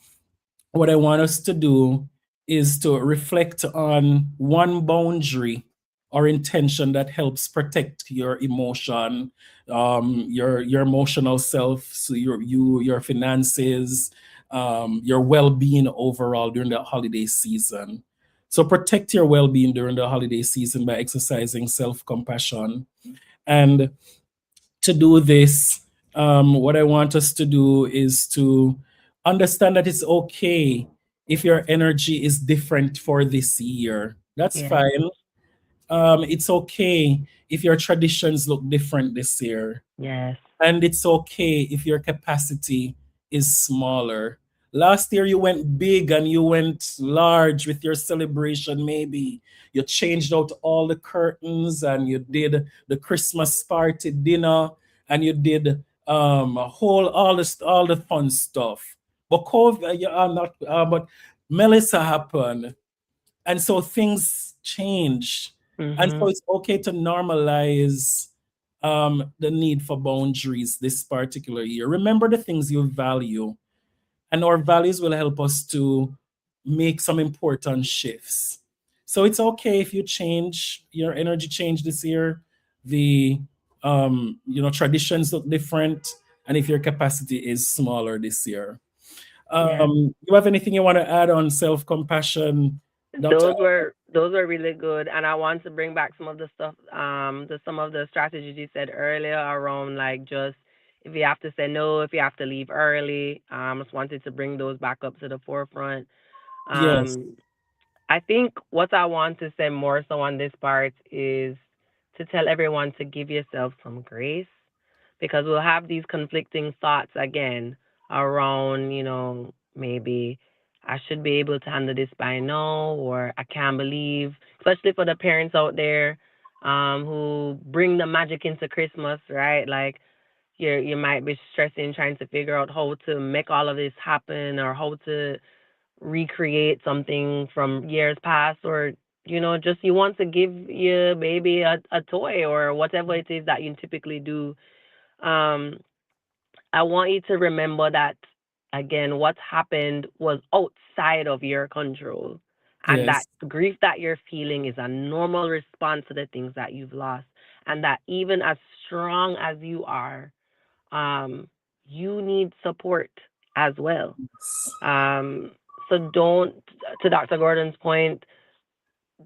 what I want us to do is to reflect on one boundary or intention that helps protect your emotion, your emotional self, so your finances, your well-being overall during the holiday season. So protect your well-being during the holiday season by exercising self-compassion. And to do this, what I want us to do is to understand that it's okay if your energy is different for this year. That's Yeah. fine. It's okay if your traditions look different this year. Yes. And it's okay if your capacity is smaller. Last year, you went big and you went large with your celebration, maybe. You changed out all the curtains and you did the Christmas party dinner and you did all the fun stuff. But COVID, not, but Melissa happened, and so things change, and so Mhm. it's okay to normalize the need for boundaries this particular year. Remember the things you value, and our values will help us to make some important shifts. So it's okay if you change your energy change this year. The traditions look different, and if your capacity is smaller this year. Yeah. You have anything you want to add on self-compassion, Dr. Those were really good, and I want to bring back some of the stuff, some of the strategies you said earlier around like just if you have to say no, if you have to leave early. Just wanted to bring those back up to the forefront. Yes. Um, I think what I want to say more so on this part is to tell everyone to give yourself some grace, because we'll have these conflicting thoughts again around, maybe I should be able to handle this by now, or I can't believe, especially for the parents out there who bring the magic into Christmas, right? Like you might be stressing trying to figure out how to make all of this happen, or how to recreate something from years past, or just you want to give your baby a toy or whatever it is that you typically do. um I want you to remember that, again, what happened was outside of your control, and that Yes. grief that you're feeling is a normal response to the things that you've lost, and that even as strong as you are, um you need support as well. um, so don't, to Dr. Gordon's point,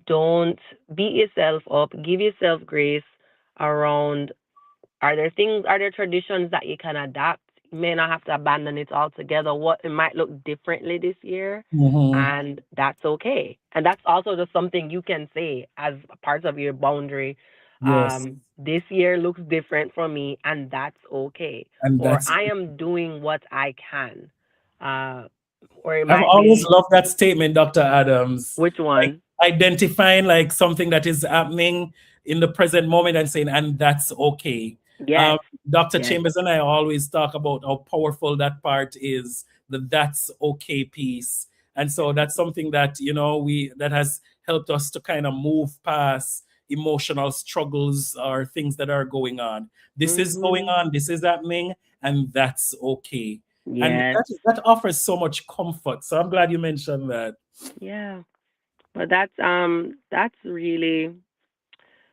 don't beat yourself up. Give yourself grace around, are there traditions that you can adapt? You may not have to abandon it altogether. What it might look differently this year, Hmm. and that's okay. And that's also just something you can say as part of your boundary. Yes. This year looks different for me, and that's okay. And Or that's I am doing what I can. Uh, or it I've might always be, loved that statement, Dr. Adams. which Like one? identifying like something that is happening in the present moment and saying, and that's okay. Yes, Dr. yes. Chambers and I always talk about how powerful that part is, the that's okay piece. And so that's something that, that has helped us to kind of move past emotional struggles or things that are going on. This is going Mhm. on, this is happening, and that's okay. And Yes. that offers so much comfort. So I'm glad you mentioned that. Yeah. But that's really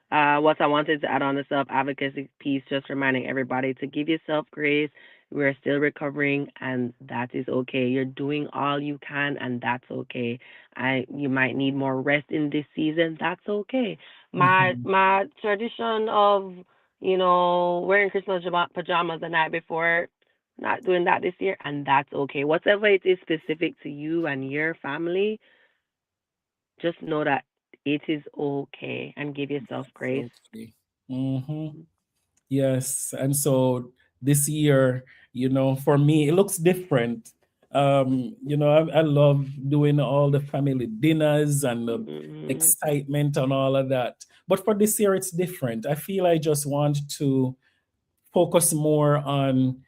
what I wanted to add on the self advocacy piece, just reminding everybody to give yourself grace. We're still recovering, and that is okay. You're doing all you can, and that's okay. You might need more rest in this season. That's okay. Mhm. My tradition of wearing Christmas pajamas the night before, not doing that this year, and that's okay. Whatever it is specific to you and your family, just know that it is okay, and give yourself grace. Okay. Hmm. Yes. And so this year, for me, it looks different. I love doing all the family dinners and the Mm-hmm. excitement and all of that. But for this year, it's different. I feel I just want to focus more on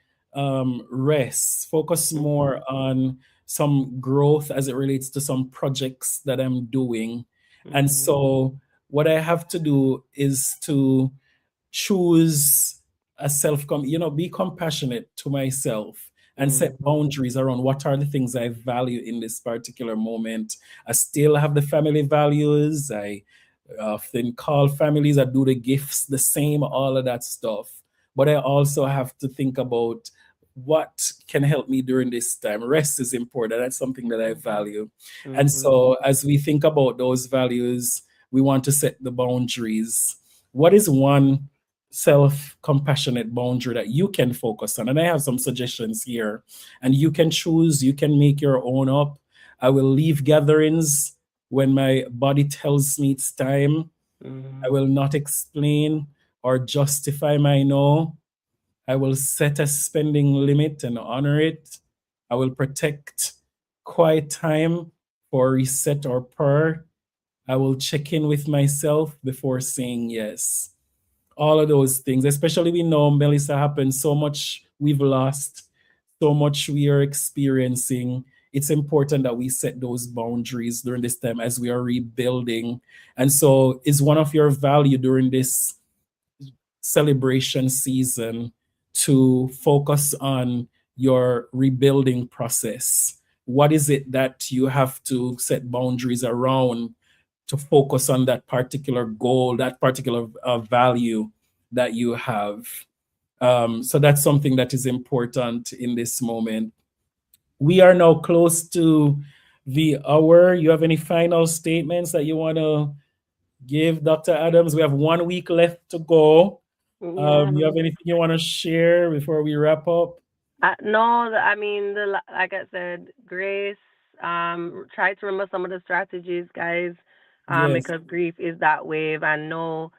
rest, focus more Mm-hmm. on some growth as it relates to some projects that I'm doing. And Mm-hmm. so, what I have to do is to choose a be compassionate to myself and set Mm-hmm. boundaries around what are the things I value in this particular moment. I still have the family values. I often call families. I do the gifts the same, all of that stuff. But I also have to think about what can help me during this time. Rest is important. That's something that I value. And Mm-hmm. so as we think about those values, we want to set the boundaries. What is one self-compassionate boundary that you can focus on? And I have some suggestions here. And you can choose, you can make your own up. I will leave gatherings when my body tells me it's time. I will not explain or justify my no. I will set a spending limit and honor it. I will protect quiet time for reset or prayer. I will check in with myself before saying yes. All of those things, especially we know, Melissa, happened so much we've lost, so much we are experiencing. It's important that we set those boundaries during this time as we are rebuilding. And so, is one of your value during this celebration season to focus on your rebuilding process? What is it that you have to set boundaries around to focus on that particular goal, that particular value that you have? So that's something that is important in this moment. We are now close to the hour. You have any final statements that you want to give, Dr. Adams? We have 1 week left to go. Yeah. You have anything you want to share before we wrap up? No, I mean, like I said, Grace, try to remember some of the strategies, guys, Yes, because grief is that wave. And no,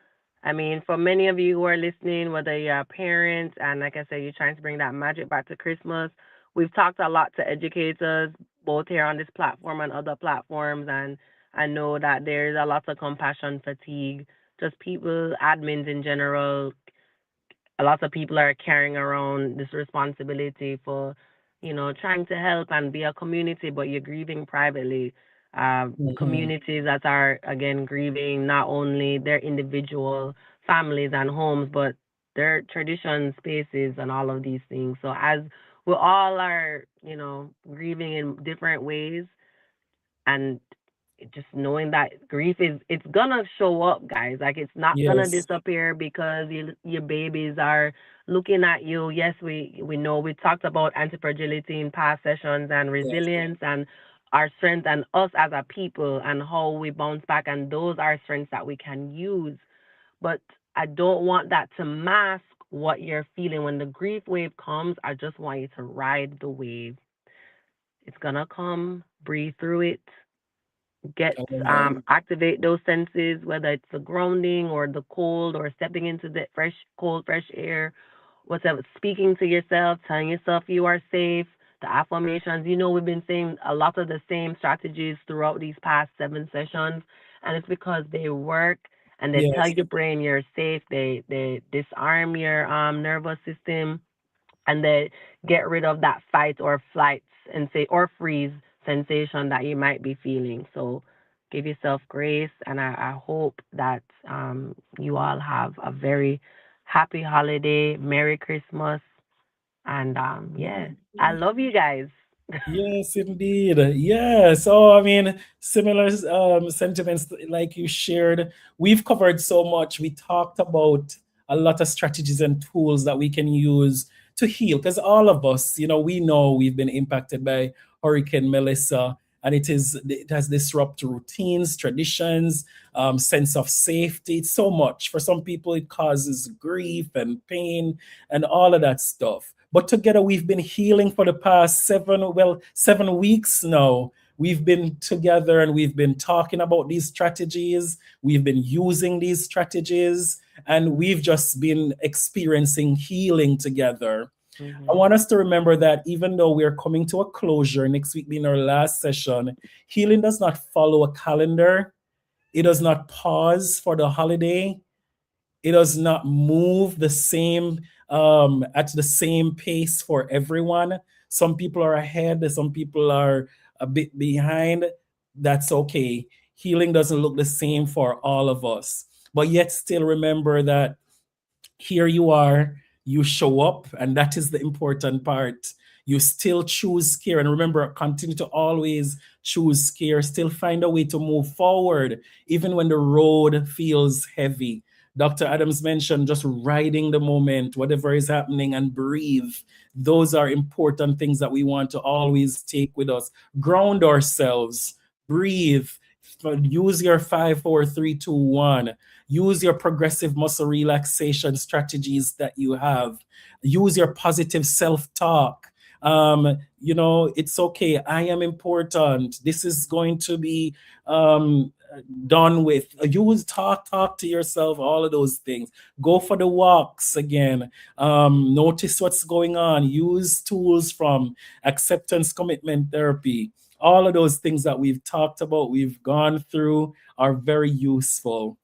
I mean, for many of you who are listening, whether you're parents and like I said, you're trying to bring that magic back to Christmas, we've talked a lot to educators, both here on this platform and other platforms. And I know that there's a lot of compassion fatigue, just people, admins in general, a lot of people are carrying around this responsibility for, trying to help and be a community, but you're grieving privately. mhm, Communities that are, again, grieving not only their individual families and homes, but their traditions, spaces, and all of these things. So as we all are, grieving in different ways, and just knowing that grief is, it's gonna show up, guys. Like, it's not gonna yes, disappear because your babies are looking at you. Yes, we know we talked about anti-fragility in past sessions and yes, resilience and our strength and us as a people and how we bounce back, and those are strengths that we can use. But I don't want that to mask what you're feeling when the grief wave comes. I just want you to ride the wave. It's gonna come. Breathe through it, get amen. activate those senses, whether it's the grounding or the cold or stepping into the fresh, cold, fresh air, whatever, speaking to yourself, telling yourself you are safe, the affirmations. We've been saying a lot of the same strategies throughout these past 7 sessions, and it's because they work and they tell Yes, your brain you're safe. They disarm your nervous system, and then get rid of that fight or flight and say or freeze sensation that you might be feeling. So give yourself grace, and I hope that you all have a very happy holiday, Merry Christmas, and yeah, I love you guys. yes, indeed. Yes. Oh, I mean, similar sentiments like you shared. We've covered so much. We talked about a lot of strategies and tools that we can use to heal, because all of us, we know we've been impacted by Hurricane Melissa, and it has disrupted routines, traditions, sense of safety. It's so much. For some people, it causes grief and pain and all of that stuff. But together, we've been healing for the past 7 weeks now. We've been together and we've been talking about these strategies. We've been using these strategies, and we've just been experiencing healing together. I Mm-hmm. want us to remember that even though we're coming to a closure, next week being our last session, healing does not follow a calendar. It does not pause for the holiday. It does not move the same at the same pace for everyone. Some people are ahead, some people are a bit behind. That's okay. Healing doesn't look the same for all of us. But yet still remember that here you are, you show up, and that is the important part. you still choose care. And remember, continue to always choose care, still find a way to move forward, even when the road feels heavy. Dr. Adams mentioned just riding the moment, whatever is happening, and breathe. Those are important things that we want to always take with us. Ground ourselves, breathe, use your 5, 4, 3, 2, 1. Use your progressive muscle relaxation strategies that you have. Use your positive self-talk. It's okay. I am important. This is going to be done with. Use talk to yourself, all of those things. Go for the walks again. Notice what's going on. Use tools from acceptance commitment therapy. All of those things that we've talked about, we've gone through, are very useful.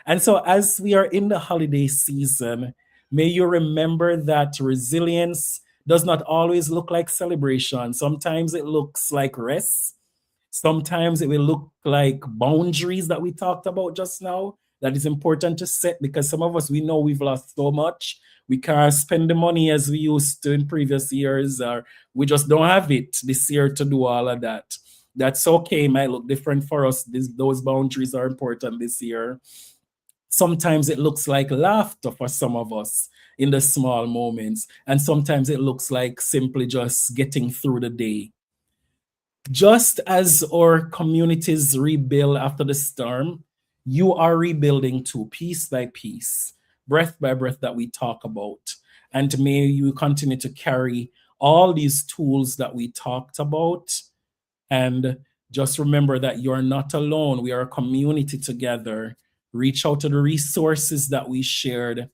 And so as we are in the holiday season, may you remember that resilience does not always look like celebration. Sometimes it looks like rest. Sometimes it will look like boundaries that we talked about just now. That is important to set, because some of us, we know we've lost so much. We can't spend the money as we used to in previous years, or we just don't have it this year to do all of that. That's okay. It might look different for us. Those boundaries are important this year. Sometimes it looks like laughter for some of us in the small moments. And sometimes it looks like simply just getting through the day. Just as our communities rebuild after the storm, you are rebuilding too, piece by piece, breath by breath that we talk about. And may you continue to carry all these tools that we talked about. And just remember that you're not alone. We are a community together. Reach out to the resources that we shared.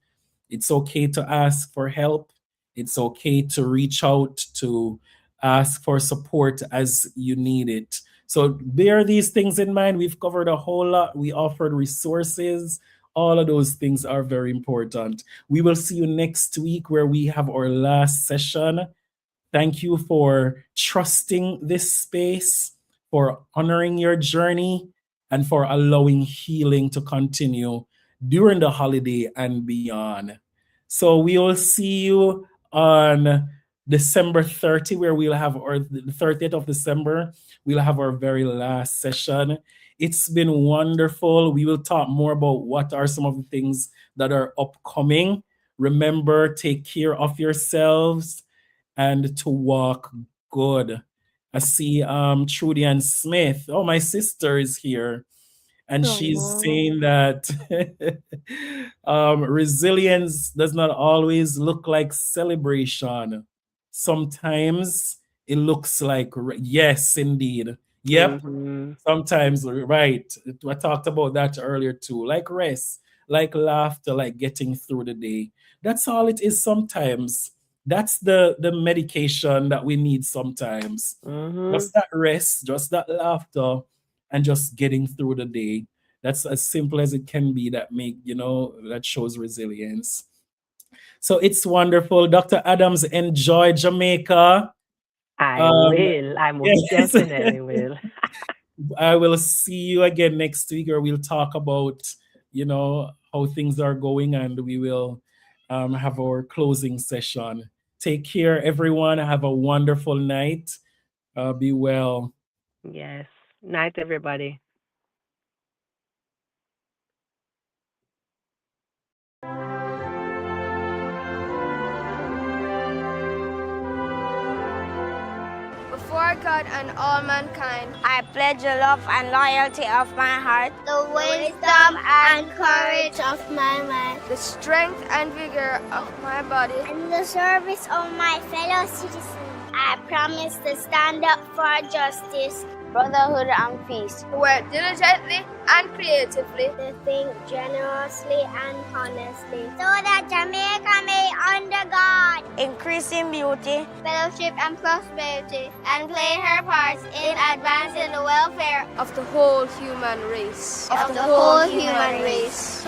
It's okay to ask for help. It's okay to reach out to ask for support as you need it. So bear these things in mind. We've covered a whole lot. We offered resources. All of those things are very important. We will see you next week where we have our last session. Thank you for trusting this space, for honoring your journey, and for allowing healing to continue during the holiday and beyond. So we will see you on December 30, where we'll have the 30th of December, we'll have our very last session. It's been wonderful. We will talk more about what are some of the things that are upcoming. Remember, take care of yourselves and to walk good. I see Trudy and Smith. Oh, my sister is here. And she's saying that resilience does not always look like celebration. Sometimes it looks like, yes, indeed. Yep. Mm-hmm. Sometimes, right. I talked about that earlier too. Like rest, like laughter, like getting through the day. That's all it is sometimes. That's the medication that we need sometimes. Mm-hmm. Just that rest, just that laughter, and just getting through the day. That's as simple as it can be. That shows resilience. So it's wonderful. Dr. Adams, enjoy Jamaica. I will. I most yes. definitely will. I will see you again next week, or we'll talk about, how things are going, and we will have our closing session. Take care, everyone. Have a wonderful night. Be well. Yes. Night, everybody. Before God and all mankind, I pledge the love and loyalty of my heart, The wisdom and courage of my mind, the strength and vigor of my body, and the service of my fellow citizens. I promise to stand up for justice, brotherhood, and peace. to work diligently and creatively, to think generously and honestly, so that Jamaica may under God, increase in beauty, fellowship and prosperity, and play her parts in advancing the welfare of the whole human race. of the whole human race.